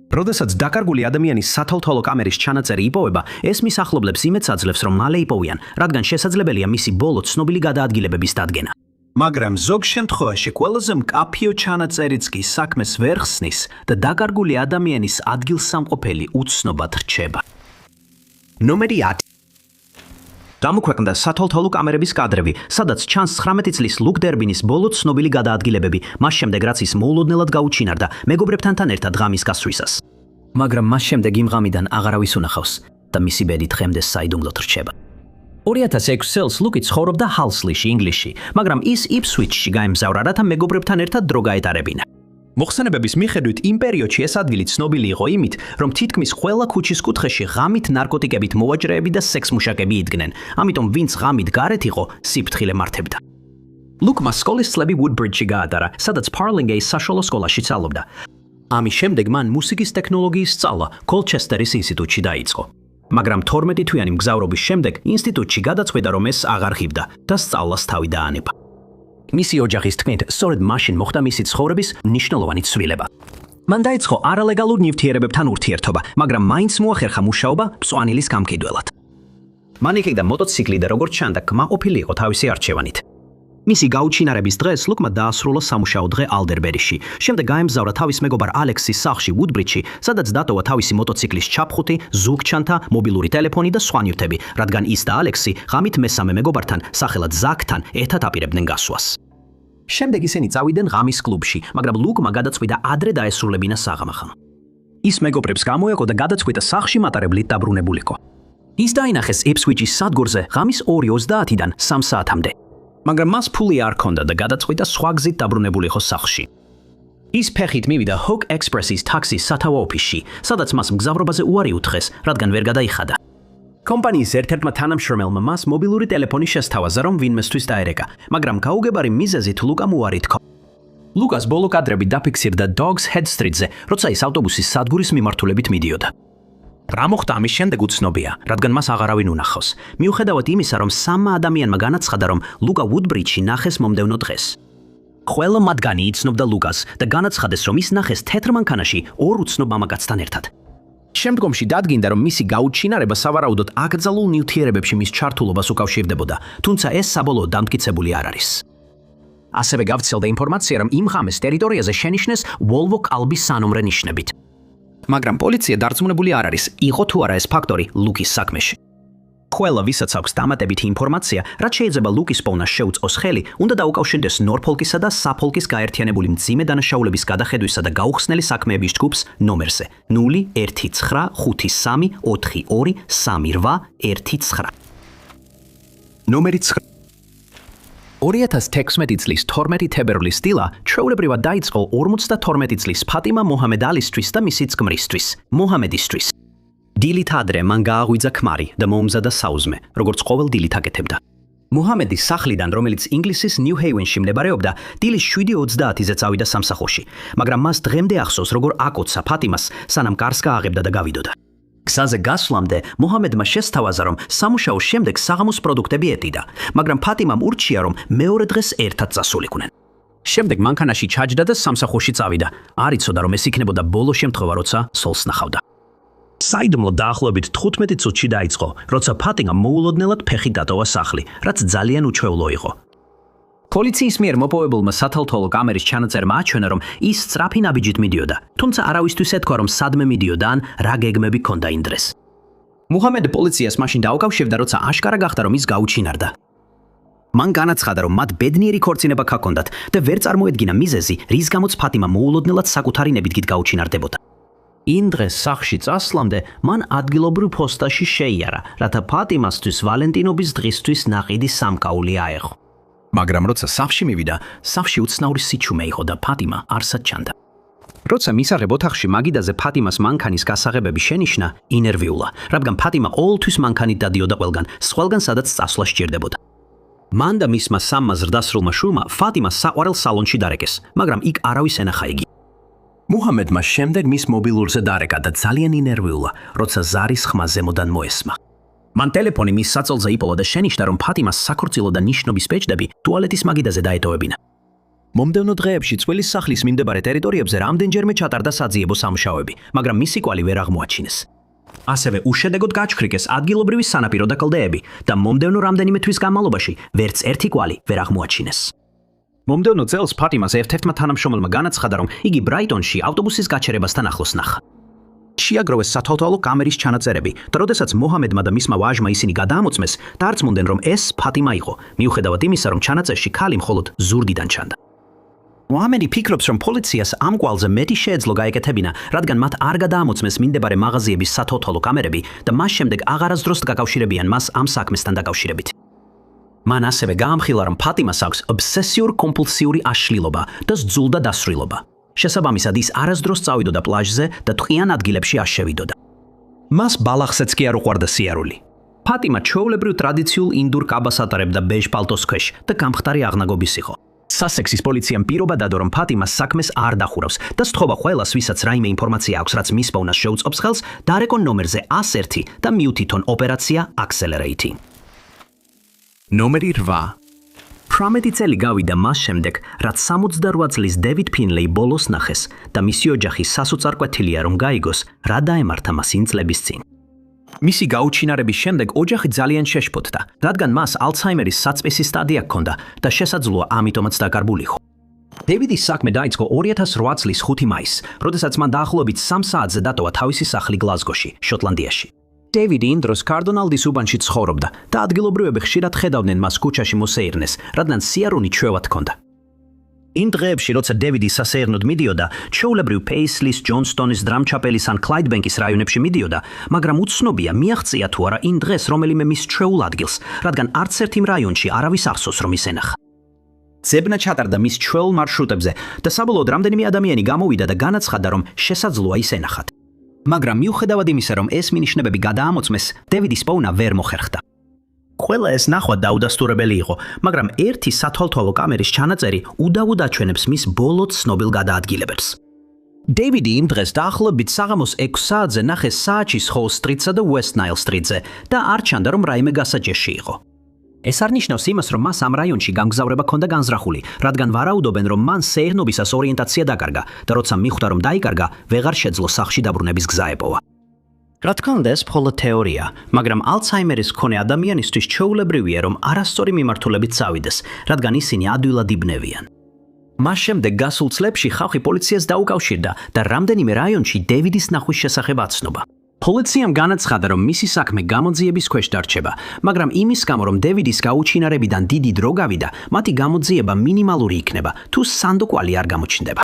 როდესაც დაკარგული ადამიანის სათვალთვალო კამერის ჩანაწერი იპოვება, ეს მის ახლობლებს იმედს აძლევს, რომ მალე იპოვიან, რადგან შესაძლებელია მისი ბოლო ცნობილი გადაადგილებების დადგენა. მაგრამ ზოგ შემთხვევაში ყველაზე მკაფიო ჩანაწერიც კი საქმეს ვერ ხსნის და დაკარგული ადამიანის ადგილსამყოფელი უცნობად რჩება. ნომერი 10. გამოქვეყნდა სათვალთვალო კამერების კადრები, სადაც ჩანს 19 წლის ლუკ დერბინის ბოლო ცნობილი გადაადგილებები, მას შემდეგ რაც ის მოულოდნელად გაუჩინარდა მეგობრებთან ერთად ღამის გასვლისას. მაგრამ მას შემდეგ იმ ღამიდან აღარავის უნახავს და მისი ბედი დღემდე საიდუმლოდ რჩება. 2006 წელს ლუკი ცხოვრობდა ჰალსლიში, ინგლისში, მაგრამ ის იპსვიჩში გაემგზავრა, რათა მეგობრებთან ერთად დრო გაეტარებინა. მოხსენებების მიხედვით იმ პერიოდში ეს ადგილი ცნობილი იყო იმით, რომ თითქმის ყველა ქუჩის კუთხეში ღამით ნარკოტიკებით მოვაჭრეები და სექსმუშაკები იდგნენ, ამიტომ ვინც ღამით გარეთ იყო, სიფრთხილე მართებდა. ლუკმა სკოლის წლები ვუდბრიჯში გაატარა, სადაც პარლინგეის საშუალო სკოლაში სწავლობდა. ამის შემდეგ მან მუსიკის ტექნოლოგიის სწავლა კოლჩესტერის ინსტიტუტში დაიწყო. მაგრამ 12 თვიანი მგზავრობის შემდეგ ინსტიტუტში გადაწყვიტა, რომ ეს აღარ ღირდა და სწავლას თავი დაანება. მისი ოჯახის თქმით, სწორედ მაშინ მოხდა მისი ცხოვრების მნიშვნელოვანი ცვლილება. მან დაიწყო არალეგალურ ნივთიერებებთან ურთიერთობა, მაგრამ მაინც მოახერხა მუშაობა მწვანილის გამყიდველად. მან იკიდა მოტოციკლი და როგორც ჩანდა, კმაყოფილი იყო თავისი არჩევანით. მისი გაუჩინარების დღეს ლუკმა დაასრულა სამუშაო დღე ალდერბერიში. შემდეგ გაემგზავრა თავის მეგობარ ალექსის სახლში ვუდბრიჯში, სადაც დატოვა თავისი მოტოციკლის ჩაფხუთი, ზურგჩანთა, მობილური ტელეფონი და სხვა ნივთები, რადგან ის და ალექსი ღამით მესამე მეგობართან, სახელად ზაკთან, ერთად აპირებდნენ გასვლას. შემდეგ ისინი წავიდნენ ღამის კლუბში, მაგრამ ლუკმა გადაწყვიტა ადრე დაესრულებინა საღამახა. ის მეგობრებს გამოეყო და გადაწყვიტა სახლში მატარებლით დაბრუნებულიყო. ის დაინახეს იპსვიჩის სადგურზე ღამის 2:30-დან 3 საათამდე. მაგრამ მას ფული არ ჰქონდა და გადაწყვიტა სხვა გზით დაბრუნებულიყო სახლში. ის ფეხით მივიდა ჰოკ ექსპრესის ტაქსის სათავო ოფისში, სადაც მას მგზავრობაზე უარი უთხრეს, რადგან ვერ გადაიხადა. კომპანიის ერთ-ერთმა თანამშრომელმა მას მობილური ტელეფონი შესთავაზა, რომ ვინმესთვის დაერეკა, მაგრამ გაუგებარი მიზეზით ლუკამ უარი თქვა. ლუკას ბოლო კადრები დაფიქსირდა Dogs Head Street-ზე, როცა ის ავტობუსის სადგურის მიმართულებით მიდიოდა. რა მოხდა ამის შემდეგ უცნობია, რადგან მას აღარავინ უნახავს. მიუხედავად იმისა, რომ 3 ადამიანმა განაცხადა, რომ ლუკა ვუდბრიჯში ნახეს მომდევნო დღეს. ყველა მათგანი იცნობდა ლუკას და განაცხადეს, რომ ის ნახეს თეთრ მანქანაში 2 უცნობ მამაკაცთან ერთად. შემდგომში დადგინდა, რომ მისი გაუჩინარება სავარაუდოდ აკრძალულ ნივთიერებებში მის ჩართულობას უკავშირდებოდა, თუმცა ეს საბოლოოდ დამტკიცებული არ არის. ასევე გავრცელდა ინფორმაცია, რომ იმ ღამეს ტერიტორიაზე შენიშნეს Volvo კალბის სანომრე ნიშნებით. მაგრამ პოლიცია დარწმუნებული არ არის, იყო თუ არა ეს ფაქტორი ლუკის საქმეში. ყველა ვისაც აქვს დამატებითი ინფორმაცია, რაც შეიძლება ლუკის პოვნას შეუწყოს ხელი, უნდა დაუკავშირდეს ნორფოლკისა და საფოლკის გაერთიანებული მძიმე დანაშაულების გადახედვისა და გაუხსნელი საქმეების ჯგუფს ნომერზე 01953423819. ნომერი 9. 2016 წლის 12 თებერვლის დილა ჩვეულებრივად დაიწყო 52 წლის ფატიმა მოჰამედ ალისთვის და მისი ძმრისთვის, მოჰამედისთვის. დილით ადრე მან გააღვიძა ქმარი და მოუმზადა საუზმე, როგორც ყოველ დილით აკეთებდა. მოჰამედის სახლიდან, რომელიც ინგლისის ნიუ-ჰეივენში მდებარეობდა, დილის 7:30-ზე წავიდა სამსახურში, მაგრამ მას დღემდე ახსოვს, როგორ აკოცა ფატიმას, სანამ კარს გააღებდა და გავიდოდა. გზაზე გასვლამდე მოჰამედმა შესთავაზა, რომ სამუშაოს შემდეგ საღამოს პროდუქტები ეტიდა, მაგრამ ფატიმამ ურჩია, რომ მეორე დღეს ერთად წასულიყვნენ. შემდეგ მანქანაში ჩაჯდა და სამსახურში წავიდა. არ იცოდა, რომ ეს იქნებოდა ბოლო შემთხვევა, როცა სოლს ნახავდა. საიდუმლო დაახლოებით 15 წუთში დაიწყო, როცა ფატიმამ მოულოდნელად ფეხით დატოვა სახლი, რაც ძალიან უჩვეულო იყო. პოლიციის მიერ მოპოვებულმა სათვალთვალო კამერის ჩანაწერმა აჩვენა, რომ ის სწრაფი ნაბიჯით მიდიოდა, თუმცა არავისთვის ეთქვა, რომ სადმე მიდიოდა ან რა გეგმები ჰქონდა იმ დღეს. მუჰამედ პოლიციას მაშინ დაუკავშირდა, როცა აშკარა გახდა, რომ ის გაუჩინარდა. მან განაცხადა, რომ მათ ბედნიერი ქორწინება ჰქონდათ და ვერ წარმოედგინა მიზეზი, რის გამოც ფატიმა მოულოდნელად საკუთარი ნებითგით გაუჩინარდებოდა. იმ დღეს სახლში წასვლამდე მან ადგილობრივ ფოსტაში შეიარა, რათა ფატიმასთვის ვალენტინობის დღისთვის ნაყიდი სამკაული აეღო. მაგრამ როცა სახლში მივიდა, სახლში უცნაური სიჩუმე იყო და ფატიმა არსად ჩანდა. როცა მისაღებ ოთახში მაგიდაზე ფატიმას მანქანის გასაღებები შენიშნა, ინერვიულა, რადგან ფატიმა ყოველთვის მანქანით დადიოდა ყველგან, სხველგან სადაც წასვლა სჭირდებოდა. მან და მისმა 3 ზრდასრულმა შვილმა ფატიმა საყვარელ სალონში დარეკეს, მაგრამ იქ არავის ენახა იგი. მუჰამედმა შემდეგ მის მობილურზე დარეკა და ძალიან ინერვიულა, როცა ზარის ხმა ზემოდან მოესმა. მან ტელეფონი მის საწოლზე იპოვა და შენიშნა, რომ ფატიმას საქორწილო და ნიშნობის ბეჭდები ტუალეტის მაგიდაზე დაეტოვებინა. მომდევნო დღეებში წვილის სახლის მიმდებარე ტერიტორიებზე რამდენჯერმე ჩატარდა საძიებო სამუშაოები, მაგრამ მისი კვალი ვერ აღმოაჩინეს. ასევე უშედეგოდ გაჩქრიკეს ადგილობრივი სანაპირო და კლდეები და მომდევნო რამდენიმე თვის განმავლობაში ვერც ერთი კვალი ვერ აღმოაჩინეს. მომდევნო წელს ფატიმას ერთ-ერთმა თანამშრომელმა განაცხადა, რომ იგი ბრაიტონში ავტობუსის გაჩერებასთან ახლოს ნახა. შეაგროვეს სათვალთვალო კამერის ჩანაწერები და როდესაც მოჰამედმა და მისმა ვაჟმა ისინი გადაამოწმეს, დაარწმუნდნენ, რომ ეს ფატიმა იყო, მიუხედავად იმისა, რომ ჩანაწერში ქალი მხოლოდ ზურგიდან ჩანდა. მოჰამედი ფიქრობს, რომ პოლიციას ამ კვალზე მეტი შეეძლო გაეკეთებინა, რადგან მათ არ გადაამოწმეს მიმდებარე მაღაზიების სათვალთვალო კამერები და მას შემდეგ აღარასდროს გაკავშირებიან მას ამ საქმესთან დაკავშირებით. მან ასევე გაამხილა, რომ ფატიმას აქვს ობსესიურ-კომპულსიური აშლილობა და სძულდა დასრულობა. შესაბამისად, ის არასდროს წავიდოდა პლაჟზე და ტყიან ადგილებში არ შევიდოდა. მას ბალახსაც კი არ უყვარდა სიარული. ფატიმა ჩვეულებრივ ტრადიციულ ინდურ კაბას ატარებდა ბეჟ პალტოს ქვეშ და გამხდარი აღნაგობის იყო. სასექსის პოლიციამ პირობა დადო, რომ ფატიმას საქმეს არ დახურავს და სთხოვა ყველას, ვისაც რაიმე ინფორმაცია აქვს, რაც მის პოვნას შეუწყობს ხელს, დაარეკონ ნომერზე 101 და მიუთითონ ოპერაცია Accelerate. ნომერი 8. 18 წელი გავიდა მას შემდეგ, რაც 68 წლის დევიდ ფინლეი ბოლოს ნახეს და მისი ოჯახი სასოწარკვეთილია, რომ გაიგოს, რა დაემართა მას იმ წლების წინ. მისი გაუჩინარების შემდეგ ოჯახი ძალიან შეშფოთდა, რადგან მას ალცჰაიმერის საწესის სტადია ჰქონდა და შესაძლოა ამიტომაც დაკარგულიყო. დევიდის საქმე დაიწყო 2008 წლის 5 მაისს, როდესაც მან დაახლოებით 3 საათზე დატოვა თავისი სახლი გლაზგოში, შოტლანდიაში. დევიდი იმ დროს კარდონალდის უბანში ცხოვრობდა და ადგილობრივები ხშირად ხედავდნენ მას ქუჩაში მოსეირნეს, რადგან სიარუნი ჩვევად ჰქონდა. იმ დღეებში, როცა დევიდი სასეირნოდ მიდიოდა, ჩვეულებრივ პეისლის, ჯონსტონის, დრამჩაპელის ან კლაიდბენკის რაიონებში მიდიოდა, მაგრამ უცნობია მიაღწია თუ არა იმ დღეს რომელიმე მის ჩვეულ ადგილს, რადგან არც ერთ იმ რაიონში არავის ახსოვს, რომ ის ენახა. ძებნა ჩატარდა მის ჩვეულ მარშრუტებზე და საბოლოოდ რამდენიმე ადამიანი გამოვიდა და განაცხადა, რომ შესაძლოა ის ენახათ. მაგრამ მიუხედავად იმისა, რომ ეს მინიშნებები გადაამოწმეს, დევიდის პოვნა ვერ მოხერხდა. ყველა ეს ნახვა დაუდასტურებელი იყო, მაგრამ ერთი სათვალთვალო კამერის ჩანაწერი უდავოდ აჩვენებს მის ბოლო ცნობილ გადაადგილებებს. დევიდი იმ დღეს დაახლოებით საღამოს 6 საათზე ნახეს სააჩის ჰოლ სტრიტსა და უესტ ნაილ სტრიტზე და არ ჩანდა, რომ რაიმე გასაჯეში იყო. ეს არ ნიშნავს იმას, რომ მას ამ რაიონში გამგზავრება ჰქონდა განზრახული, რადგან ვარაუდობენ, რომ მან სეირნობისას ორიენტაცია დაკარგა და როცა მიხვდა, რომ დაიკარგა, ვეღარ შეძლო სახლში დაბრუნების გზა ეპოვა. რა თქმა უნდა, ეს მხოლოდ თეორია, მაგრამ ალცჰაიმერის მქონე ადამიანისთვის ჩვეულებრივია, რომ არასწორი მიმართულებით წავიდეს, რადგან ისინი ადვილად იბნევიან. მას შემდეგ გასულ წლებში ხალხი პოლიციას დაუკავშირდა და რამდენიმე რაიონში დევიდის ნახვის შესახებ აცნობა. პოლიციამ განაცხადა, რომ მისი საქმე გამოძიების ქვეშ დარჩება, მაგრამ იმის გამო, რომ დევიდის გაუჩინარებიდან დიდი დრო გავიდა, მათი გამოძიება მინიმალური იქნება, თუ სანდო კვალი არ გამოჩნდება.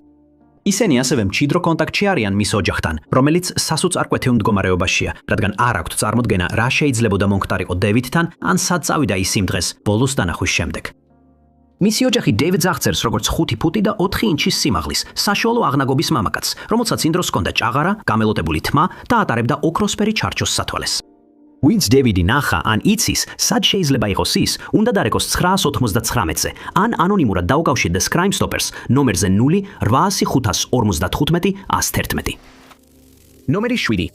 ისინი ასევე მჭიდრო კონტაქტში არიან მის ოჯახთან, რომელიც სასოწარკვეთილ მდგომარეობაშია, რადგან არ აქვთ წარმოდგენა, რა შეიძლებოდა მომხდარიყო დევიდთან, ან სად წავიდა ის იმ დღეს, ბოლოს დანახვის შემდეგ. მისი ოჯახი დევიდს აღწერს როგორც 5 ფუტი და 4 ინჩის სიმაღლის, საშუალო აღნაგობის მამაკაცს, რომელსაც იმ დროს ჰქონდა ჭაღარა, გამელოტებული თმა და ატარებდა ოქროსფერი ჩარჩოს სათვალეს. ვინც დევიდი ნახა ან იცის, სად შეიძლება იყოს ის, უნდა დარეკოს 999-ზე, ან ანონიმურად დაუკავშირდეს Crime Stoppers ნომერზე 0-800-555-111. ნომერი 7.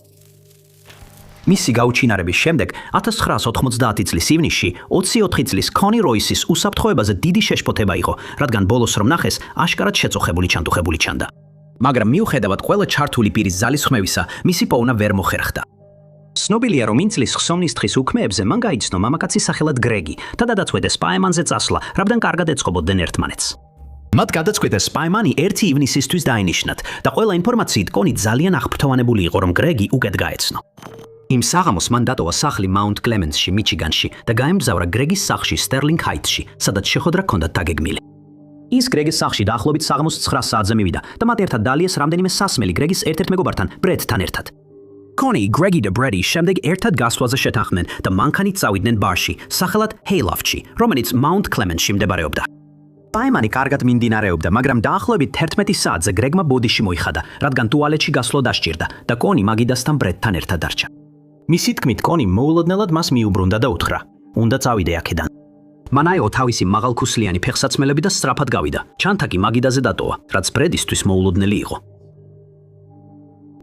მისი გაუჩინარების შემდეგ 1990 წლის ივნისში 24 წლის კონი როისის უსაფრთხოებაზე დიდი შეშფოთება იყო, რადგან ბოლოს რომ ნახეს, აშკარად შეწუხებული ჩანდა. მაგრამ მიუხედავად ყველა ჩართული პირის ძალისხმევისა, მისი პოვნა ვერ მოხერხდა. ცნობილია, რომ იმ წლის ხსოვნის დღის უქმეებზე მან გაიცნო მამაკაცის სახელად გრეგი და დადაწყვეტეს სპაემანზე წასვლა, რადგან კარგად ეწყობოდნენ ერთმანეთს. მათ გადაწყვეტეს სპაემანი 1 ივნისისთვის დაენიშნათ და ყველა ინფორმაციით კონი ძალიან აღფრთოვანებული იყო, რომ გრეგი უკეთ გაეცნო. იმ საღამოს მან დატოვა სახლი მაუნტ კლემენსში, მიჩიგანში და გაემგზავრა გრეგის სახლში სტერლინგ ჰაიტსში, სადაც შეხვედრა ჰქონდათ დაგეგმილი. ის გრეგის სახლში დაახლოებით საღამოს 9 საათზე მივიდა და მათ ერთად დალიეს რამდენიმე სასმელი გრეგის ერთ-ერთ მეგობართან, ბრედთან ერთად. კონი, გრეგი და ბრედი შემდეგ ერთად გასვლაზე შეთანხმდნენ და მანქანით წავიდნენ ბარში, სახელად ჰეილოფტში, რომელიც მაუნტ კლემენსში მდებარეობდა. სპაემანი კარგად მიმდინარეობდა, მაგრამ დაახლოებით 11 საათზე გრეგმა ბოდიში მოიხადა, რადგან ტუალეტში გასვლა დასჭირდა და კონი მაგიდასთან ბრედთან ერთად დარჩა. მისი თქმით, კონი მოულოდნელად მას მიუბრუნდა და უთხრა: "უნდა წავიდე აქედან." მან აიღო თავისი მაღალქუსლიანი ფეხსაცმელები და სწრაფად გავიდა. ჩანთაკი მაგიდაზე დატოვა, რაც ბრედისთვის მოულოდნელი იყო.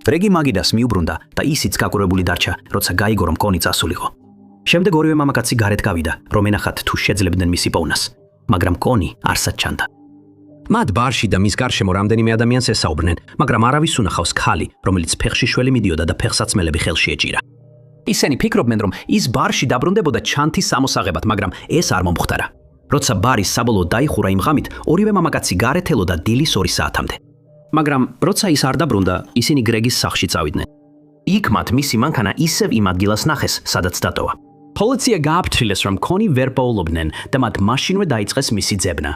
ბრეგი მაგიდას მიუბრუნდა და ისიც გაკურებული დარჩა, როცა გაიგო, რომ კონი წასულიყო. შემდეგ ორივე მამაკაცი გარეთ გავიდა, რომ ენახათ თუ შეძლებდნენ მისი პოვნას, მაგრამ კონი არსად ჩანდა. მათ ბარში და მის გარშემო რამდენიმე ადამიანს ესაუბრნენ, მაგრამ არავის უნახავს ქალი, რომელიც ფეხში შველი მიდიოდა და ფეხსაცმელები ხელში ეჭირა. ისინი ფიქრობდნენ, რომ ის ბარში დაბრუნდებოდა ჩანთის სამოსაღებად, მაგრამ ეს არ მომხდარა. როცა ბარი საბოლოოდ დაიხურა იმ ღამით, ორივე მამაკაცი გარეთ ელოდა დილის 2 საათამდე. მაგრამ როცა ის არ დაბრუნდა, ისინი გრეგის სახლში წავიდნენ. იქ მათ მისი მანქანა ისევ იმ ადგილას ნახეს, სადაც დატოვა. პოლიცია გააფრთხილეს, რომ კონი ვერ პოულობდნენ და მათ მაშინვე დაიწყეს მისი ძებნა.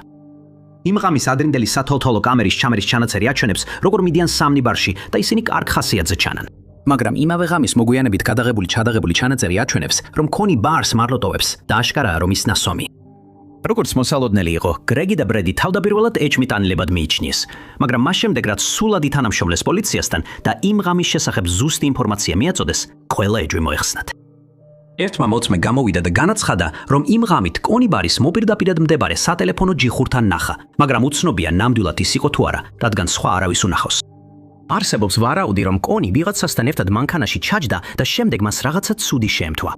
იმ ღამის ადრინდელი სათვალთვალო კამერის ჩამერის ჩანაწერი აჩვენებს, როგორ მიდიან სამნი ბარში და ისინი კარგ ხასიათზე ჩანან. მაგრამ იმავე ღამის მოგვიანებით ჩადაღებული ჩანაწერი აჩვენებს, რომ კონი ბარს მარლოტოვებს და აშკარაა, რომ ის ნასვამი. როგორც მოსალოდნელი იყო, გრეგი და ბრედი თავდაპირველად ეჭვმიტანილებად მიიჩნიეს, მაგრამ მას შემდეგ, რაც სულად ითანამშრომლეს პოლიციასთან და იმ ღამის შესახებ ზუსტი ინფორმაცია მიაწოდეს, ყველა ეჭვი მოეხსნათ. ერთმა მოწმე გამოვიდა და განაცხადა, რომ იმ ღამით კონი ბარის მოპირდაპირედ მდებარე სატელეფონო ჯიხურთან ნახა, მაგრამ უცნობია ნამდვილად ის იყო თუ არა, რადგან სხვა არავის უნახავს. არსებობს ვარაუდი, რომ კონი ვიღაცასთან ერთად მანქანაში ჩაჯდა და შემდეგ მას რაღაცა ცუდი შეემთვა.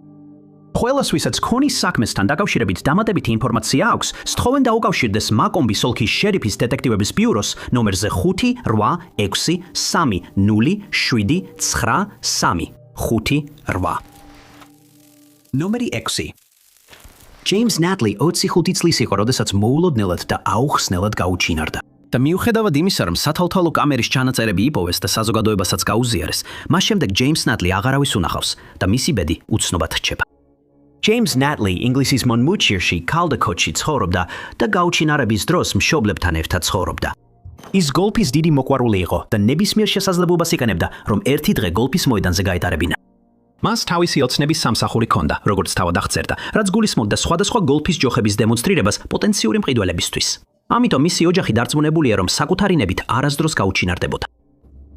ყველას, ვისაც კონის საქმესთან დაკავშირებით დამატებითი ინფორმაცია აქვს, სთხოვენ დაუკავშირდეს მაკომბის ოლქის შერიფის დეტექტივების ბიუროს ნომერზე 5860793. ნომერი 6. ჯეიმს ნატლი 25 წლის იყო, როდესაც მოულოდნელად და აუხსნელად გაუჩინარდა. და მიუხედავად იმისა, რომ სათვალთვალო კამერის ჩანაწერები იპოვეს და საზოგადოებასაც გაუზიარეს, მას შემდეგ ჯეიმს ნატლი აღარავის უნახავს და მისი ბედი უცნობად რჩება. ჯეიმს ნატლი ინგლისის მონმუჩიერში კალდაკოტში ცხოვრობდა და გაუჩინარების დროს მშობლებთან ერთად ცხოვრობდა. ის გოლფის დიდი მოყვარული იყო და ნებისმიერ შესაძლებლობას იყენებდა, რომ ერთი დღე გოლფის მოედანზე გაეტარებინა. მას თავისი ოცნების სამსახური ჰქონდა, როგორც თავად აღწერდა, რაც გულისხმობდა სხვადასხვა გოლფის ჯოხების დემონსტრირებას პოტენციური მყიდველებისთვის. ამიტომ მისი ოჯახი დარწმუნებულია, რომ საკუთარი ნებით არასდროს გაუჩინარდებოდა.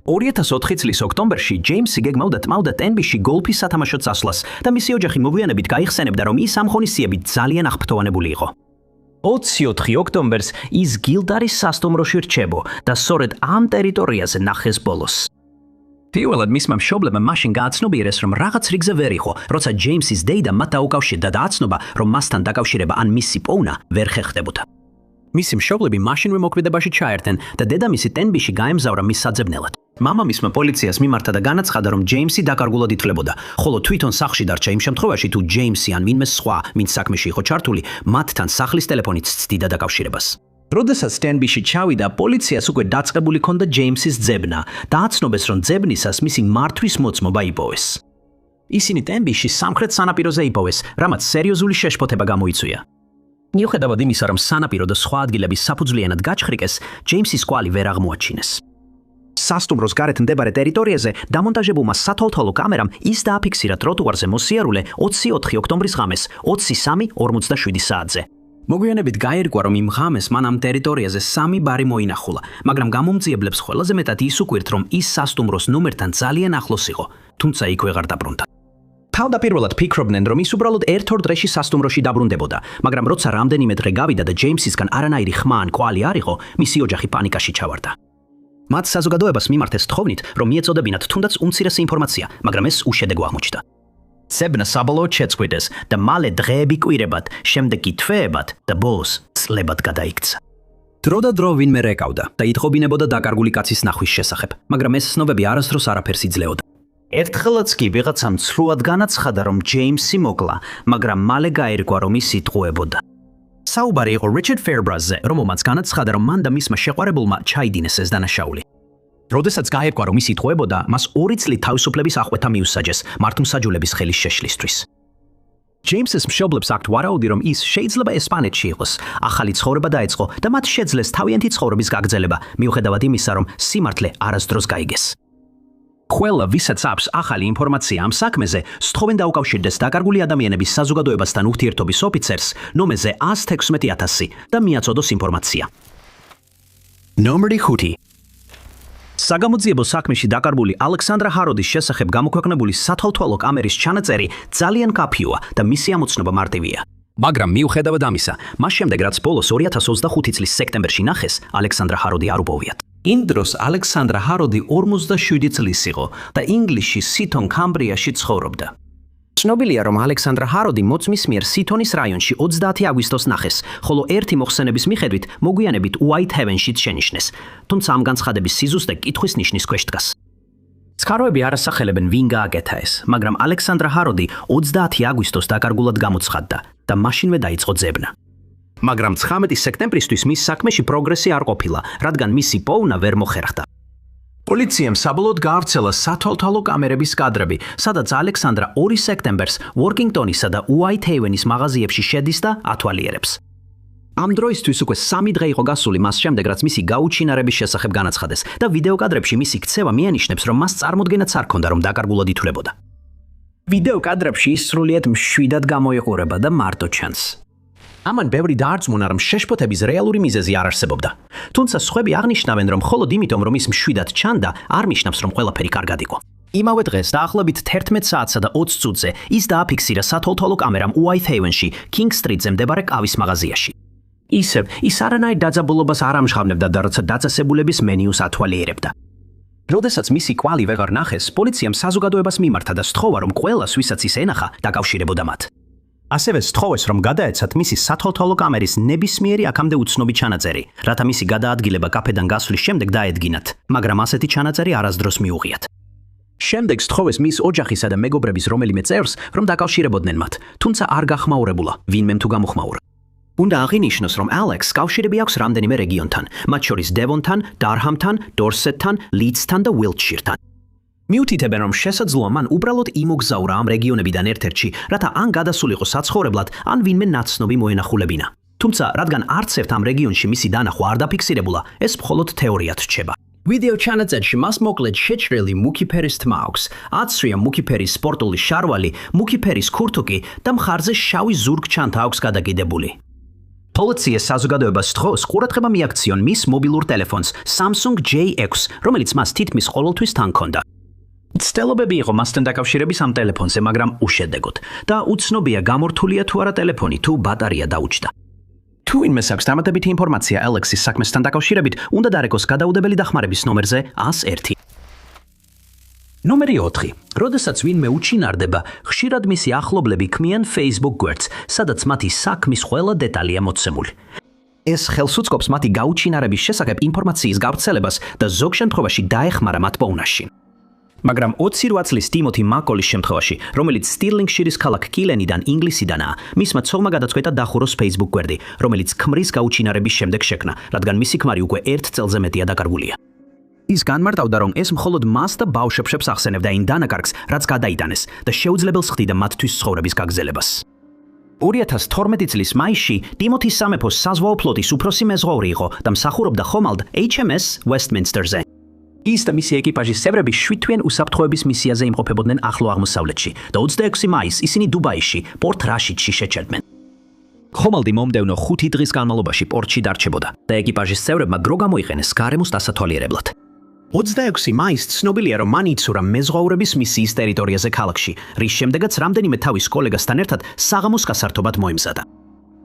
2004 წლის ოქტომბერში ჯეიმსი გეგმავდა ტმავდა ტენბიში გოლფის სათამაშო წასვლას და მისი ოჯახი მოგვიანებით გაიხსენებდა, რომ ის ამ ღონისძიებით ძალიან აღფრთოვანებული იყო. 24 ოქტომბერს ის გილდარის სასტუმროში რჩებო და სწორედ ამ ტერიტორიაზე ნახეს ბოლოს. პირველად მისმა მშობლებმა მაშინ გააცნობიერეს, რომ რაღაც რიგზე ვერ იყო, როცა ჯეიმსის დეიდა მათ დაუკავშირდა და აცნობა, რომ მასთან დაკავშირება ან მისი პოვნა ვერ ხერხდებოდა. მისი მშობლები მაშინვე მოქმედებაში ჩაერთენ და დედამისი ტენბიში გაემგზავრა მის საძებნელად. მამამისმა პოლიციას მიმართა და განაცხადა, რომ ჯეიმსი დაკარგულად ითვლებოდა, ხოლო თვითონ სახლში დარჩა იმ შემთხვევაში, თუ ჯეიმსი ან ვინმე სხვა, ვინც საქმეში იყო ჩართული, მათთან სახლის ტელეფონით ცდიდა დაკავშირებას. როდესაც ტენბიში ჩავიდა, პოლიციას უკვე დაწყებული ჰქონდა ჯეიმსის ძებნა და აცნობეს, რომ ძებნისას მისი მართვის მოწმობა იპოვეს. ისინი ტენბიში სამხრეთ სანაპიროზე იპოვეს, რამაც სერიოზული შეშფოთება გამოიწვია. მიუხედავად იმისა, რომ სანაპირო და სხვა ადგილები საფუძვლიანად გაჩხრიკეს, ჯეიმსის კვალი ვერ აღმოაჩინეს. სასტუმროს გარეთ მდებარე ტერიტორიაზე დამონტაჟებულმა სათვალთვალო კამერამ ის დააფიქსირა ტროტუარზე მოსიარულე 24 ოქტომბრის ღამეს 23:47 საათზე. მოგვიანებით გაირკვა, რომ იმ ღამეს მან ამ ტერიტორიაზე 3 ბარი მოინახულა, მაგრამ გამომძიებლებს ყველაზე მეტად ის უკვირთ, რომ ის სასტუმროს ნომერთან ძალიან ახლოს იყო, თუმცა იქ ვეღარ დაბრუნდა. თავდაპირველად ფიქრობდნენ, რომ ის უბრალოდ ერთ-ორ დღეში სასტუმროში დაბრუნდებოდა, მაგრამ როცა რამდენიმე დღე გავიდა და ჯეიმსისგან არანაირი ხმა ან კვალი არ იყო, მისი ოჯახი პანიკაში ჩავარდა. მათ საზოგადოებას მიმართეს თხოვნით, რომ მიეწოდებინათ თუნდაც უმცირესი ინფორმაცია, მაგრამ ეს უშედეგო აღმოჩნდა. ძებნა საბოლოოდ შეწყვიტეს და მალე დღეები კვირებად, შემდეგ კი თვეებად და ბოლოს წლებად გადაიქცა. დრო და დრო ვინმე რეკავდა და იტყობინებოდა დაკარგული კაცის ნახვის შესახებ, მაგრამ ეს ცნობები არასდროს არაფერს იძლეოდა. ერთხელაც კი ვიღაცამ ცრუად განაცხადა, რომ ჯეიმსი მოკლა, მაგრამ მალე გაირკვა, რომ ის იტყუებოდა. საუბარი იყო რიჩარდ ფერბრაზზე, რომელმაც განაცხადა, რომ მან და მისმა შეყვარებულმა ჩაიდინეს ეს დანაშაული. როდესაც გაირკვა, რომ ის იტყუებოდა, მას 2 წლით თავისუფლების აღკვეთა მიუსაჯეს მართლმსაჯულების ხელის შეშლისთვის. ჯეიმსის მშობლებს აქვთ ვარაუდი, რომ ის შეიძლება ესპანეთში იყოს, ახალი ცხოვრება დაეწყო და მათ შეძლეს თავიანთი ცხოვრების გაგრძელება, მიუხედავად იმისა, რომ სიმართლე არასდროს გაიგეს. ყველა, ვისაც აქვს ახალი ინფორმაცია ამ საქმეზე, სთხოვენ დაუკავშირდეს დაკარგული ადამიანების საზოგადოებასთან ურთიერთობის ოფიცერს ნომერზე 116000 და მიაწოდოს ინფორმაცია. ნომერი 5. საგამოძიებო საქმეში დაკარგული ალექსანდრა ჰაროდის შესახებ გამოქვეყნებული სათვალთვალო კამერის ჩანაწერი ძალიან კაფიოა და მისი ამოცნობა მარტივია. მაგრამ მიუხედავად ამისა, მას შემდეგ რაც ბოლოს 2025 წლის სექტემბერში ნახეს, ალექსანდრა ჰაროდი არ უპოვიათ. იმ დროს ალექსანდრა ჰაროდი 47 წლის იყო და ინგლისში სითონ კამბრიაში ცხოვრობდა. ცნობილია, რომ ალექსანდრა ჰაროდი მოწმის მიერ სითონის რაიონში 30 აგვისტოს ნახეს, ხოლო ერთი მოხსენების მიხედვით მოგვიანებით უაით-ჰევენშიც შენიშნეს. თუმცა ამ განცხადების სიზუსტე კითხვის ნიშნის ქვეშ დგას. წყაროები არ ასახელებენ ვინ გააკეთა ეს, მაგრამ ალექსანდრა ჰაროდი 30 აგვისტოს დაკარგულად გამოცხადდა და მაშინვე დაიწყო ძებნა. მაგრამ 19 სექტემბრისთვის მის საქმეში პროგრესი არ ყოფილა, რადგან მისი პოვნა ვერ მოხერხდა. პოლიციამ საბოლოოდ გაავრცელა სათვალთვალო კამერების კადრები, სადაც ალექსანდრა 2 სექტემბერს ვორკინგტონისა და უაით-ჰეივენის მაღაზიებში შედის და ათვალიერებს. ამ დროისთვის უკვე 3 დღე იყო გასული მას შემდეგ, რაც მისი გაუჩინარების შესახებ განაცხადეს და ვიდეო კადრებში მისი ქცევა მიანიშნებს, რომ მას წარმოდგენაც არ ჰქონდა, რომ დაკარგულად ითვლებოდა. ვიდეო კადრებში ის სრულიად მშვიდად გამოიყურება და მარტო ჩანს. ამან ბევრი დაარწმუნა, რომ შეშფოთების რეალური მიზეზი არ არსებობდა. თუმცა სხვები აღნიშნავენ, რომ მხოლოდ იმიტომ, რომ ის მშვიდად ჩანდა, არ ნიშნავს, რომ ყველაფერი კარგად იყო. იმავე დღეს დაახლოებით 11 საათსა და 20 წუთზე ის დააფიქსირა სათვალთვალო კამერამ უაით-ჰეივენში, კინგ სტრიტზე მდებარე კავის მაღაზიაში. ისევ ის არანაირ დაძაბულობას არ ამჟღავნებდა და როცა დაწესებულების მენიუს ათვალიერებდა. როდესაც მისი კვალი ვეღარ ნახეს, პოლიციამ საზოგადოებას მიმართა და სთხოვა, რომ ყველას, ვისაც ის ენახა, დაკავშირებოდა მათ. ასევე სთხოვეს, რომ გადაეცათ მისი სათვალთვალო კამერის ნებისმიერი აქამდე უცნობი ჩანაწერი, რათა მისი გადაადგილება კაფედან გასვლის შემდეგ დაედგინათ, მაგრამ ასეთი ჩანაწერი არასდროს მიუღიათ. შემდეგ სთხოვეს მის ოჯახისა და მეგობრების რომელიმე წევრს, რომ დაკავშირებოდნენ მათ, თუმცა არ გახმაურებულა, ვინმემ თუ გამოხმაურა. უნდა აღინიშნოს, რომ ალექს კავშირები აქვს რამდენიმე რეგიონთან, მათ შორის დევონთან, დარჰამთან, დორსეტთან, ლიდსთან და უილტშირთან. მიუთითებენ, რომ შესაძლოა მან უბრალოდ იმოგზაურა ამ რეგიონებიდან ერთ-ერთში, რათა ან გადასულიყო საცხოვრებლად, ან ვინმე ნაცნობი მოენახულებინა. თუმცა, რადგან არც ერთ ამ რეგიონში მისი დანახვა არ დაფიქსირებულა, ეს მხოლოდ თეორიად რჩება. ვიდეო ჩანაწერში მას მოკლედ შეჭრილი მუქი ფერის თმა აქვს, აცრია მუქი ფერის სპორტული შარვალი, მუქი ფერის ქურთუკი და მხარზე შავი ზურგჩანთა აქვს გადაკიდებული. პოლიცია საზოგადოებას სთხოვს ყურადღება მიაქციონ მის მობილურ ტელეფონს Samsung J6, რომელიც მას თითქმის ყოველთვის თან ჰქონდა. ცდილობები იყო მასთან დაკავშირების ამ ტელეფონზე, მაგრამ უშედეგოდ და უცნობია გამორთულია თუ არა ტელეფონი, თუ ბატარეა დაუჭდა. თუ ვინმე აქვს დამატებითი ინფორმაცია ალექსის საქმესთან დაკავშირებით, უნდა დარეკოს გადაუდებელი დახმარების ნომერზე 101. ნომერი 4. როდესაც ვინმე უჩინარდება, ხშირად მისი ახლობლები ქმნიან Facebook გვერდს, სადაც მათი საქმის ყველა დეტალია მოცემული. ეს ხელს უწყობს მათი გაუჩინარების შესახებ ინფორმაციის გავრცელებას და ზოგ შემთხვევაში დაეხმარა მათ პოვნაში. მაგრამ 28 წლის ტიმოთი მაკოლის შემთხვევაში, რომელიც სტირლინგშირის ქალაქ კილენიდან ინგლისიდანაა, მისმა ცოლმა გადაწყვეტა დახუროს Facebook გვერდი, რომელიც ქმრის გაუჩინარების შემდეგ შექმნა, რადგან მისი ქმარი უკვე 1 წელზე მეტია დაკარგულია. ის განმარტავდა, რომ ეს მხოლოდ მას და ბავშვებს ახსენებდა იმ დანაკარგს, რაც გადაიტანეს და შეუძლებელს ხდიდა მათთვის ცხოვრების გაგრძელებას. 2012 წლის მაისში ტიმოთის სამეფოს საზღვაო ფლოტის უფროსი მეზღვაური იყო და მსახურობდა ხომალდ HMS Westminster-ზე. ის და მისი ეკიპაჟის წევრები 7 თვიან უსაფრთხოების მისიაზე იმყოფებოდნენ ახლო აღმოსავლეთში და 26 მაისს ისინი დუბაიში, პორტ რაშიდში შეჩერდნენ. ხომალდი მომდევნო 5 დღის განმავლობაში პორტში დარჩებოდა და ეკიპაჟის წევრებმა დრო გამოიყენეს გარემოს დასათვალიერებლად. 26 მაისს ცნობილია, რომ მან იცურა მეზღვაურების მისიის ტერიტორიაზე ქალაქში, რის შემდეგაც რამდენიმე თავის კოლეგასთან ერთად საღამოს გასართობად მოემზადა.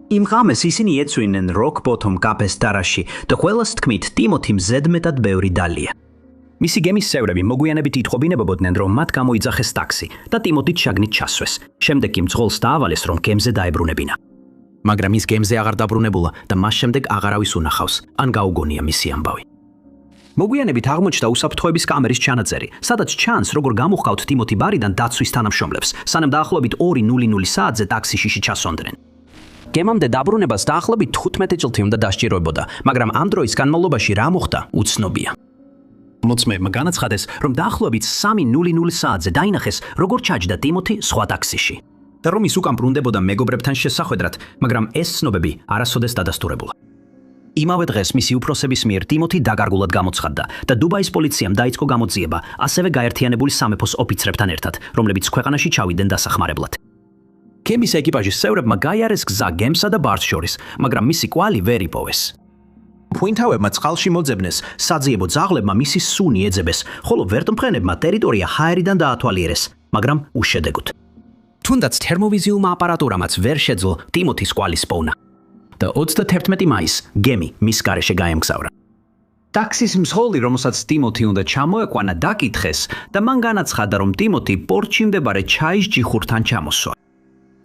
იმ ღამეს ისინი ეცვინენ როკ ბოთომ კაფეს დარაში და ყველას თქმით, ტიმოთიმ ზედმეტად ბევრი დალია. მისი გემის წევრები მოგვიანებით ითხოვინებობდნენ, რომ მათ გამოიძახეს ტაქსი და ტიმოთით შაგნით ჩასვეს. შემდეგ კი მძღოლს დაავალეს, რომ გემზე დაებრუნებინა. მაგრამ ის გემზე აღარ დაბრუნებულა და მას შემდეგ აღარავის უნახავს, ან გაუგონია მისი ამბავი. მოგვიანებით აღმოჩნდა უსაფრთხოების კამერის ჩანაწერი, სადაც ჩანს, როგორ გამოჰყავთ ტიმოთი ბარიდან დაცვის თანამშრომლებს, სანამ დაახლოებით 2:00 საათზე ტაქსიში ჩასონდნენ. გემამდე დაბრუნებას დაახლოებით 15 წუთი უნდა დასჭიროებოდა, მაგრამ ამ დროის განმავლობაში რა მოხდა, უცნობია. მოცმებმა განაცხადეს, რომ დაახლოებით 3:00 საათზე დაინახეს, როგორ ჩაჯდა ტიმოთი სხვა ტაქსიში და რომ ის უკან ბრუნდებოდა მეგობრებთან შესახვედრად, მაგრამ ეს ცნობები არასოდეს დადასტურებულა. იმავე დღეს მისი უფროსების მიერ ტიმოთი დაკარგულად გამოცხადდა და დუბაის პოლიციამ დაიწყო გამოძიება, ასევე გაერთიანებული სამეფოს ოფიცრებთან ერთად, რომლებიც ქვეყანაში ჩავიდნენ დასახმარებლად. გემის ეკიპაჟის წევრებმა გაიარეს გზა გემსა და ბარს შორის, მაგრამ მისი კვალი ვერ იპოვეს. ფუინთავებმა წყალში მოძებნეს, საძიებო ძაღლებმა მისი სუნი ეძებეს, ხოლო ვერტმფრენებმა ტერიტორია ჰაერიდან დაათვალიერეს, მაგრამ უშედეგოდ. თუნდაც თერმოვიზიულმა აპარატურამაც ვერ შეძლო ტიმოთის კვალის პოვნა. და 31 მაისს გემი მის გარეშე გაემგზავრა. ტაქსის მსხალი, რომელსაც ტიმოთი უნდა ჩამოეყვანა, დაკითხეს და მან განაცხადა, რომ ტიმოთი პორტში მდებარე ჩაის ჯიხურთან ჩამოსვა.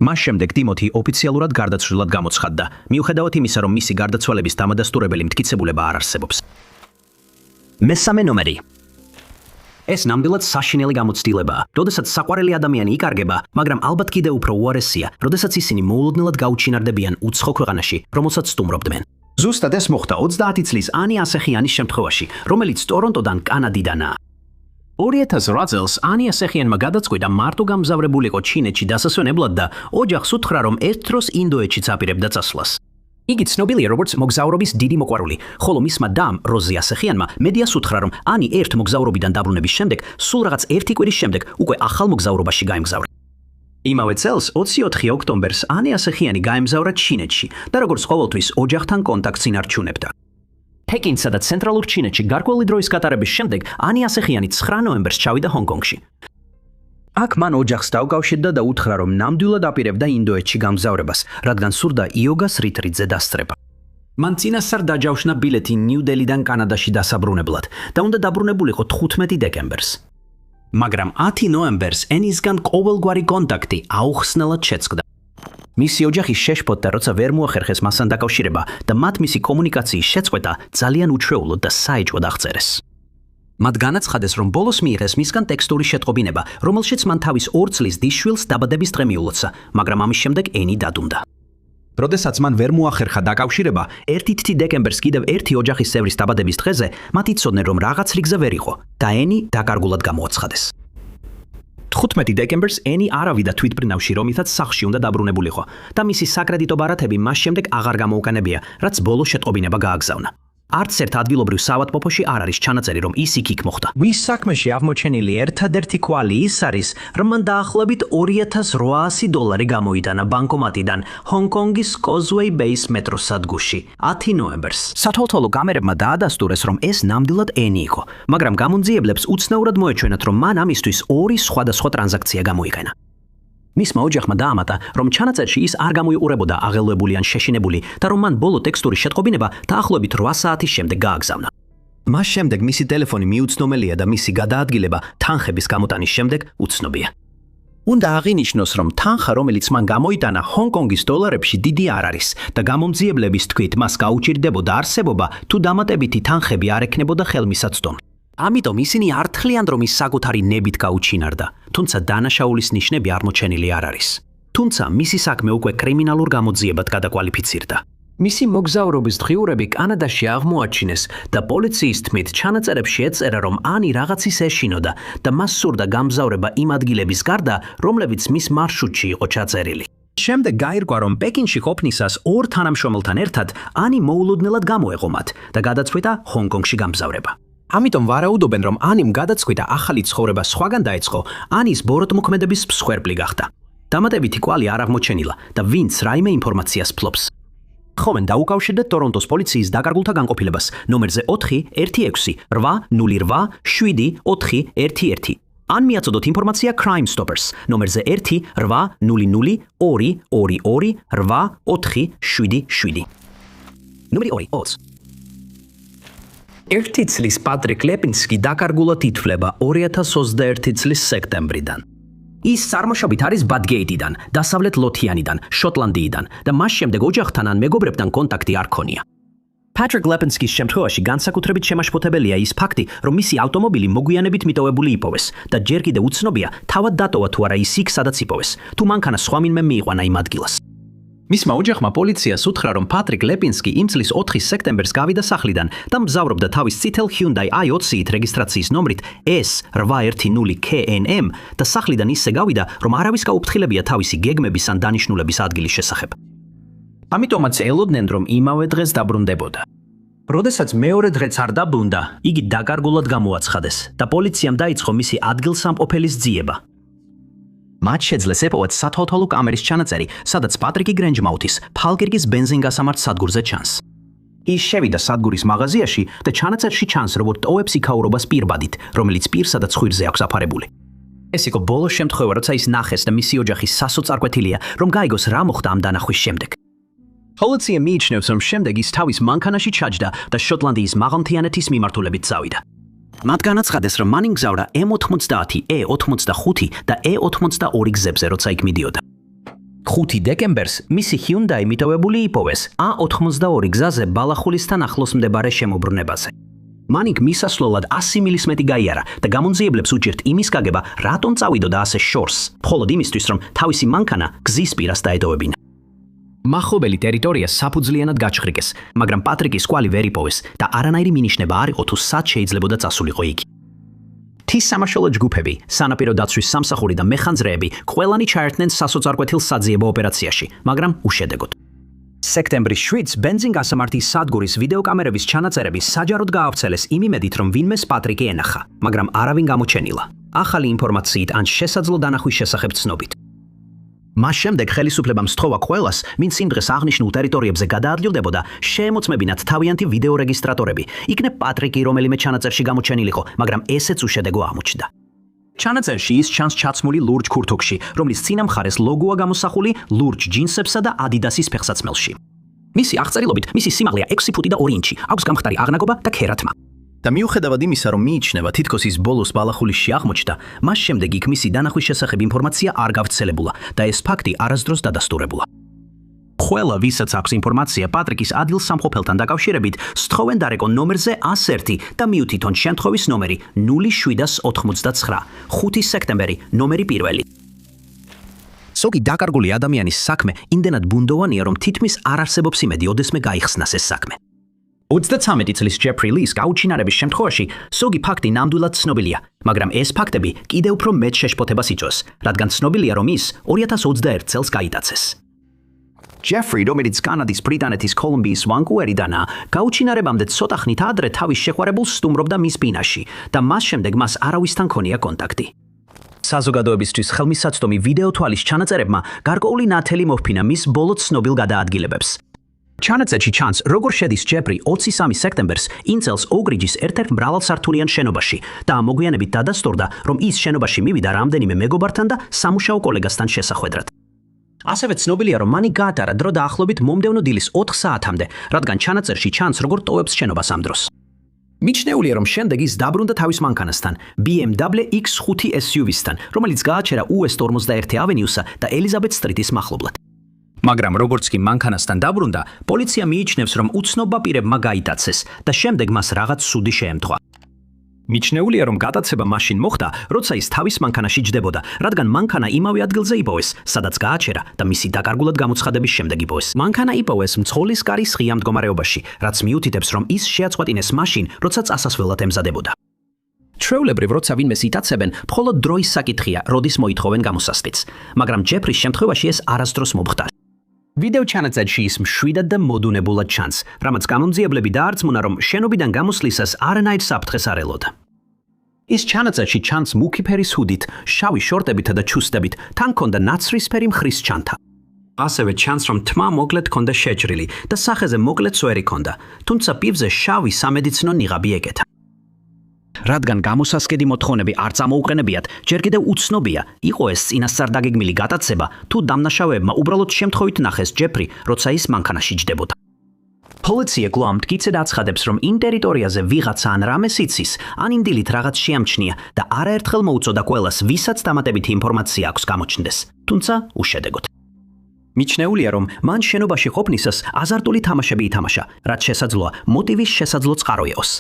მას შემდეგ ტიმოთი ოფიციალურად გარდაცვლილად გამოცხადდა, მიუხედავად იმისა, რომ მისი გარდაცვალების დამადასტურებელი მტკიცებულება არ არსებობს. მესამე ნომერი. ეს ნამდვილად საშინელი გამოცდილებაა, როდესაც საყვარელი ადამიანი იკარგება, მაგრამ ალბათ კიდევ უფრო უარესია, როდესაც ისინი მოულოდნელად გაუჩინარდებიან უცხო ქვეყანაში, რომელსაც სტუმრობდნენ. ზუსტად ეს მოხდა 30 წლის ანი ასეხიანის შემთხვევაში, რომელიც ტორონტოდან კანადიდანაა. 2008 წელს ანი ასეხიანმა გადაწყვიტა მარტო გამგზავრებულიყო ჩინეთში დასასვენებლად და ოჯახს უთხრა, რომ ერთ დროს ინდოეთშიც აპირებდა წასვლას. იგი ცნობილია როგორც მოგზაურობის დიდი მოყვარული, ხოლო მისმა დამ როზი ასეხიანმა მედიას უთხრა, რომ ანი ერთ მოგზაურობიდან დაბრუნების შემდეგ, სულ რაღაც ერთი კვირის შემდეგ უკვე ახალ მოგზაურობაში გაემგზავრა. იმავე წელს 24 ოქტომბერს ანი ასეხიანი გაემგზავრა ჩინეთში და როგორც ყოველთვის ოჯახთან კონტაქტს ინარჩუნებდა. პეკინსა და ცენტრალურ ჩინეთში გარკვეული დროის გატარების შემდეგ ანი ასეხიანი 9 ნოემბერს ჩავიდა ჰონკონგში. აქ მან ოჯახს დაუკავშირდა და უთხრა, რომ ნამდვილად აპირებდა ინდოეთში გამგზავრებას, რადგან სურდა იოგას რიტრიტზე დასწრება. მან წინასწარ დაჯავშნა ბილეთი ნიუ-დელიდან კანადაში დასაბრუნებლად და უნდა დაბრუნებულიყო 15 დეკემბერს. მაგრამ 10 ნოემბერს ენისგან ყოველგვარი კონტაქტი აუხსნელად შეწყდა. მისი ოჯახი შეშფოთდა, როცა ვერ მოახერხეს მასთან დაკავშირება და მათ მისი კომუნიკაციის შეწყვეტა ძალიან უჩვეულოდ და საეჭვოდ აღწერეს. მათ განაცხადეს, რომ ბოლოს მიიღეს მისგან ტექსტური შეტყობინება, რომელშიც მან თავის 2 წლის დისშვილს დაბადების დღე მიულოცა, მაგრამ ამის შემდეგ ენი დადუმდა. როდესაც მან ვერ მოახერხა დაკავშირება, 1 დეკემბერს კიდევ ერთი ოჯახის წევრის დაბადების დღეზე, მათ იცოდნენ, რომ რაღაც რიგზე ვერ იყო და ენი დაკარგულად გამოაცხადეს. 15 დეკემბერს ენი არავიდა თვითმფრინავში, რომლითაც სახლში უნდა დაბრუნებულიყო და მისი საკრედიტო ბარათები მას შემდეგ აღარ გამოუკანებია, რაც ბოლო შეტყობინება გააგზავნა. არც ერთ ადგილობრივ საავადმყოფოში არ არის ჩანაწერი, რომ ის იქ მოხდა. ვის საქმეში აღმოჩენილი ერთადერთი კვალი ის არის, რომ მან დაახლოებით $2,800 გამოიტანა ბანკომატიდან ჰონკონგის Causeway Bay მეტროს სადგურში 10 ნოემბერს. სათვალთვალო კამერებმა დაადასტურეს, რომ ეს ნამდვილად ენი იყო, მაგრამ გამონძიებლებს უცნაურად მოეჩვენათ, რომ მან ამისთვის 2 სხვადასხვა ტრანზაქცია გამოიყენა. მისმა ოჯახმა დაამატა, რომ ჩანაწერში ის არ გამოიყურებოდა აღელვებული ან შეშინებული და რომ მან ბოლო ტექსტური შეტყობინება დაახლოებით 8 საათის შემდეგ გააგზავნა. მას შემდეგ მისი ტელეფონი მიუცნობელია და მისი გადაადგილება თანხების გამოტანის შემდეგ უცნობია. უნდა აღინიშნოს, რომ თანხა, რომელიც მან გამოიტანა ჰონკონგის დოლარებში დიდი არ არის და გამომძიებლების თქმით მას გაუჭირდებოდა არსებობა, თუ დამატებითი თანხები არ ექნებოდა ხელმისაწვდომი. ამიტომ ისინი არ თვლიან, რომ ის საკუთარი ნებით გაუჩინარდა, თუმცა დანაშაულის ნიშნები არ მოჩენილი არ არის. თუმცა მისი საქმე უკვე კრიმინალურ გამოძიებად გადაკვალიფიცირდა. მისი მოგზაურობის დღიურები კანადაში აღმოაჩინეს და პოლიციის თქმით ჩანაწერებში ეწერა, რომ ანი რაღაცის ეშინოდა და მას სურდა გამგზავრება იმ ადგილების გარდა, რომლებიც მის მარშრუტში იყო ჩაწერილი. შემდეგ გაირკვა, რომ პეკინში ყოფნისას 2 თანამშრომელთან ერთად ანი მოულოდნელად გამოეყო მათ და გადაწყვიტა ჰონკონგში გამგზავრება. ამიტომ ვარაუდობენ, რომ ანიმ გადაწყვიტა ახალი ცხოვრება სხვაგან დაეწყო, ანის ბოროტმოქმედების მსხვერპლი გახდა. დამატებითი კვალი არ აღმოჩენილა და ვინც რაიმე ინფორმაციას ფლობს. ხომენ დაუკავშირდეთ ტორონტოს პოლიციის დაკარგულთა განყოფილებას ნომერზე 416-8-7-411. ან მიაწოდოთ ინფორმაცია Crime Stoppers ნომერზე 1-800-222-847. ნომერი 2. 1 წლის პატრიკ ლეპინსკი დაკარგულად ითვლება 2021 წლის სექტემბრიდან. ის წარმოშობით არის ბადგეიტიდან, დასავლეთ ლოთიანიდან, შოტლანდიიდან და მას შემდეგ ოჯახთან ან მეგობრებთან კონტაქტი არ ქონია. პატრიკ ლეპინსკის შემთხვევაში განსაკუთრებით შემაშფოთებელია ის ფაქტი, რომ მისი ავტომობილი მოგვიანებით მიტოვებული იპოვეს და ჯერ კიდევ უცნობია, თავად დატოვა თუ არა ის იქ, სადაც იპოვეს, თუ მანქანა სხვა ვინმე მიიყვანა იმ ადგილას. მისმა ოჯახმა პოლიციას უთხრა, რომ პატრიკ ლეპინსკი იმ წლის 4 სექტემბერს გავიდა სახლიდან და მგზავრობდა თავის წითელ Hyundai i20-ით რეგისტრაციის ნომრით S810KNM და სახლიდან ისე გავიდა, რომ არავის გაუფრთხილებია თავისი გეგმების ან დანიშნულების ადგილის შესახებ. ამიტომაც ელოდნენ, რომ იმავე დღეს დაბრუნდებოდა. როდესაც მეორე დღეც არ დაბრუნდა, იგი დაკარგულად გამოაცხადეს და პოლიციამ დაიწყო მისი ადგილსამყოფელის ძიება. მათ შეძლეს ეპოვათ სათვალთვალო კამერის ჩანაწერი, სადაც პატრიკი გრენჯმაუთის ფალკირკის ბენზინგასამართ სადგურზე ჩანს. ის შევიდა სადგურის მაღაზიაში და ჩანაწერში ჩანს, როგორც ტოვებს იქაურობას პირბადით, რომელიც პირსა და ცხვირზე აქვს აფარებული. ეს იყო ბოლო შემთხვევა, როცა ის ნახეს და მისი ოჯახი სასოწარკვეთილია, რომ გაიგოს რა მოხდა ამ დანახვის შემდეგ. პოლიცია მიიჩნევს, რომ შემდეგ ის თავის მანქანაში ჩაჯდა და შოტლანდიის მაღალმთიანეთის მიმართულებით წავიდა. მათ განაცხადეს, რომ მან იგზავრა M90, E85 და E82 გზებზე, როცა იქ მიდიოდა. 5 დეკემბერს მისი Hyundai მიტოვებული იპოვეს A82 გზაზე ბალახულისთან ახლოს მდებარე შემოbrunებაზე. მან იქ მისასვლელად 100 მილის მეტი გაიარა და გამონძიებლებს უჭირთ იმის გაგება, რატომ წავიდოდა ასე შორს, მხოლოდ იმისთვის, რომ თავისი მანქანა გზის პირას დაეტოვებინა. მახლობელი ტერიტორია საფუძვლიანად გაჩხრიკეს, მაგრამ პატრიკის კვალი ვერ იპოვეს და არანაირი მინიშნება არ იყო თუ სად შეიძლებოდა წასულიყო იგი. მთის სამაშველო ჯგუფები, სანაპირო დაცვის სამსახური და მეხანძრეები ყველანი ჩაერთნენ სასოწარკვეთილ საძიებო ოპერაციაში, მაგრამ უშედეგოდ. სექტემბრის 7-ს ბენზინგასამართის სადგურის ვიდეოკამერების ჩანაწერები საჯაროდ გაავრცელეს იმ იმედით, რომ ვინმეს პატრიკი ენახა, მაგრამ არავინ გამოჩენილა. ახალი ინფორმაციით ან შესაძლო დანახვის შესახებ ცნობით. მას შემდეგ ხელისუფლებამ სთხოვა ყველას, ვინც იმ დღეს აღნიშნულ ტერიტორიებზე გადაადგილდებოდა, შეემოწმებინათ თავიანთი ვიდეო რეგისტრატორები. იქნებ პატრიკი, რომელიმე ჩანაწერში გამოჩენილიყო, მაგრამ ესეც უშედეგო აღმოჩნდა. ჩანაწერში ის ჩანს ჩაცმული ლურჯ ქურთუქში, რომლის წინა მხარეს ლოგოა გამოსახული ლურჯ ჯინსებსა და ადიდასის ფეხსაცმელში. მისი აღწერილობით, მისი სიმაღლეა 6 ფუტი და 2 ინჩი, აქვს გამხდარი აღნაგობა და ქერათმა. და მიუხედავად იმისა, რომ მიიჩნევა თითქოს ის ბოლოს ბალახულისში აღმოჩნდა, მას შემდეგ იქ მისი დანახვის შესახებ ინფორმაცია არ გავრცელებულა და ეს ფაქტი არასდროს დადასტურებულა. ყველა, ვისაც აქვს ინფორმაცია პატრიკის ადგილსამყოფელთან დაკავშირებით, სთხოვენ დარეკონ ნომერზე 101 და მიუთითონ შემთხვევის ნომერი 0789, 5 სექტემბერი, ნომერი 1. ზოგი დაკარგული ადამიანის საქმე იმდენად ბუნდოვანია, რომ თითქმის არ არსებობს იმედი, ოდესმე გაიხსნას ეს საქმე. 33 წლის ჯეფრი ლის გაუჩინარების შემთხვევაში ზოგი ფაქტი ნამდვილად ცნობილია, მაგრამ ეს ფაქტები კიდევ უფრო მეტ შეშფოთებას იწვევს, რადგან ცნობილია, რომ ის 2021 წელს გაიტაცეს. ჯეფრი, რომელიც კანადის ბრიტანეთის კოლუმბიის ვანკუვერიდანაა, გაუჩინარებამდე ცოტა ხნით ადრე თავის შეყვარებულს სტუმრობდა მის ბინაში და მას შემდეგ მას არავისთან ქონია კონტაქტი. საზოგადოებისთვის ხელმისაწვდომი ვიდეო თვალის ჩანაწერებმა გარკვეული ნათელი მოჰფინა მის ბოლო ცნობილ გადაადგილებებს. ჩანაწერში ჩანს, როგორ შედის ჯეფრი 23 სექტემბერს ინცელს ოგრიჯის ერთ-ერთ მრავალსართულიან შენობაში და მოგვიანებით დადასტურდა, რომ ის შენობაში მივიდა რამდენიმე მეგობართან და სამუშაო კოლეგასთან შესახვედრად. ასევე ცნობილია, რომ მანი გაატარა დრო დაახლოებით მომდევნო დილის 4 საათამდე, რადგან ჩანაწერში ჩანს, როგორ ტოვებს შენობას ამ დროს. მიჩნეულია, რომ შემდეგ ის დაბრუნდა თავის მანქანასთან, BMW X5 SUV-სთან, რომელიც გააჩერა US 41 ავენიუსა და ელიზაბეთ სტრიტის მახლობლად. მაგრამ როგორც კი მანქანასთან დაბრუნდა, პოლიცია მიიჩნევს, რომ უცნობმა პირებმა გაიტაცეს და შემდეგ მას რაღაც სუდი შეემთხვა. მიჩნეულია, რომ გადაცემა მაშინ მოხდა, როცა ის თავის მანქანაში ჯდებოდა, რადგან მანქანა იმავე ადგილზე იპოვეს, სადაც გააჩერა და მისი დაკარგულად გამოცხადების შემდეგ იპოვეს. მანქანა იპოვეს მძღოლის კარის ღია მდგომარეობაში, რაც მიუთითებს, რომ ის შეაწყვეტინეს მაშინ, როცა წასასვლელად ემზადებოდა. ჩვეულებრივ, როცა ვინმეს იტაცებენ, მხოლოდ დროის საკითხია, როდის მოითხოვენ გამოსასყიდს, მაგრამ ჯეფრის შემთხვევაში ეს არასდროს მომხდარა. ვიდეო ჩანაწერში ის მშვიდად და მოდუნებულად ჩანს, რამაც გამომძიებლები დაარწმუნა, რომ შენობიდან გამოსვლისას არანაირ საფრთხეს არ ელოდა. ის ჩანაწერში ჩანს მუქი ფერის ჰუდით, შავი შორტებით და ჩუსტებით, თან ჰქონდა ნაცრისფერი მხრის ჩანთა. ასევე ჩანს, რომ თმა მოკლედ ჰქონდა შეჭრილი და სახეზე მოკლედ სვერი ჰქონდა, თუმცა პივზე შავი სამედიცინო ნიღაბი ეკეთა. რადგან გამოსასყიდი მოთხოვნები არ წამოუყენებიათ, ჯერ კიდევ უცნობია, იყო ეს წინასწარ დაგეგმილი გატაცება, თუ დამნაშავეებმა უბრალოდ შემთხვევით ნახეს ჯეფრი, როცა ის მანქანაში ჯდებოდა. პოლიცია კვლავ მტკიცედ აცხადებს, რომ იმ ტერიტორიაზე ვიღაცა ან რამეს იცის, ან იმ დილით რაღაც შეამჩნია და არაერთხელ მოუწოდა ყველას, ვისაც დამატებითი ინფორმაცია აქვს გამოჩნდეს, თუმცა უშედეგოდ. მიჩნეულია, რომ მან შენობაში ყოფნისას აზარტული თამაშები ითამაშა, რაც შესაძლოა მოტივის შესაძლო წყარო იყოს.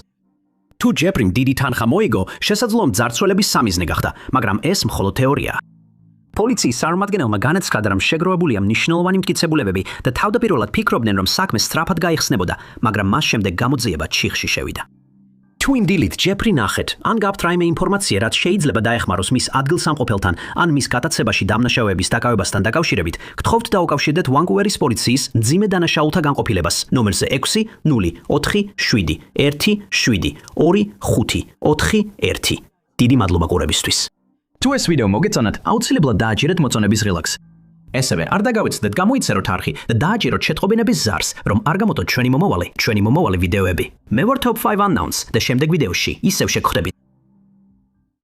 თუ ჯეფრიმ დიდი თანხა მოიგო, შესაძლოა მძარცველების სამიზნე გახდა, მაგრამ ეს მხოლოდ თეორიაა. პოლიციის წარმომადგენელმა განაცხადა, რომ შეგროვებულია მნიშვნელოვანი მტკიცებულებები და თავდაპირველად ფიქრობდნენ, რომ საქმე სწრაფად გაიხსნებოდა, მაგრამ მას შემდეგ გამოძიება ჩიხში შევიდა. თუ იმ დილით ჯეფრი ნახეთ, ან გაქვთ რაიმე ინფორმაცია, რაც შეიძლება დაეხმაროს მის ადგილსამყოფელთან, ან მის გატაცებაში დამნაშავეების დაკავებასთან დაკავშირებით, გთხოვთ დაუკავშირდეთ ვანკუვერის პოლიციის მძიმე დანაშაულთა განყოფილებას ნომერზე 6 0 4 7 1 7 2 5 4 1. დიდი მადლობა ყურებისთვის. თუ ეს ვიდეო მოგეწონათ, აუცილებლად დააჭირეთ მოწონების რელაქსს. ასევე არ დაგავიწყდეთ გამოიცეროთ არხი და დააჭიროთ შეტყობინების ზარს, რომ არ გამოტოთ ჩვენი მომავალი ვიდეოები. მე ვარ Top 5 Unknowns და შემდეგ ვიდეოში ისევ შეგხვდებით.